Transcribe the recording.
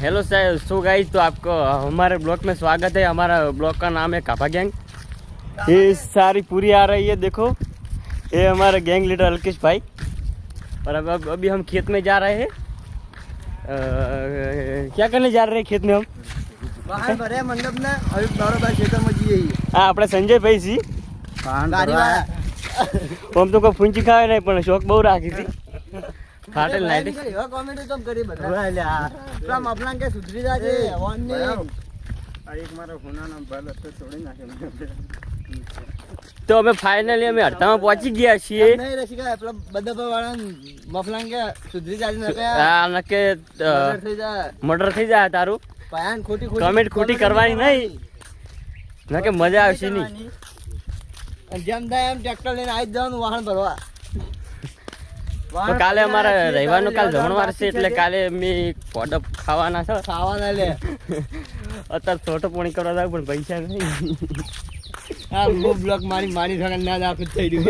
Hello sir, so guys, तो आपको हमारे ब्लॉग में स्वागत है। हमारा ब्लॉग का नाम है कापा गैंग। ये सारी पूरी आ रही है, देखो ये हमारा गैंग लीडर अल्केश भाई। और अब अभी हम खेत में जा रहे हैं। क्या करने जा रहे हैं खेत में हम? વાહન ભરે મંડપ ને હવે તારો ભાઈ ખેતરમાં જઈએ હા, આપણે સંજયભાઈ છી। ગાડી વાળા આમ તો કોઈ ફૂંચી ખાવે નહીં, પણ શોખ બહુ રાખી હતી। ફાટેલ નાઈટ એવા કોમેડી તો કરી બધા પ્રામ આપણા કે સુધરી જાજે ઓન ને આ એક મારો હોનાનો બલ હતો છોડી નાખે। તો અમે ફાઇનલી અમે હડતામાં પહોંચી ગયા છીએ। નહીં રસિકા પેલા બધા વાળા મફલાંગ કે સુધરી જાજે ન કે હા, નકે થઈ જાય મર્ડર થઈ જાય તારું। પાયાન ખોટી કમેન્ટ ખોટી કરવાની નહીં, નકે મજા આવશે નહીં। જેમ થાય એમ ટ્રેક્ટર લઈને આવી જવાનું વાહન ભરવા। તો કાલે અમારે રવિવારનો કાલ જમણવાર છે, એટલે કાલે અમે પોડપ ખાવાના છે। ખાવાના લે અત્યારે છોટો પોણી કરવા જાવ, પણ પૈસા નહીં। આ બ્લોક મારી થઈને ના જ આપી થઈ ગયું।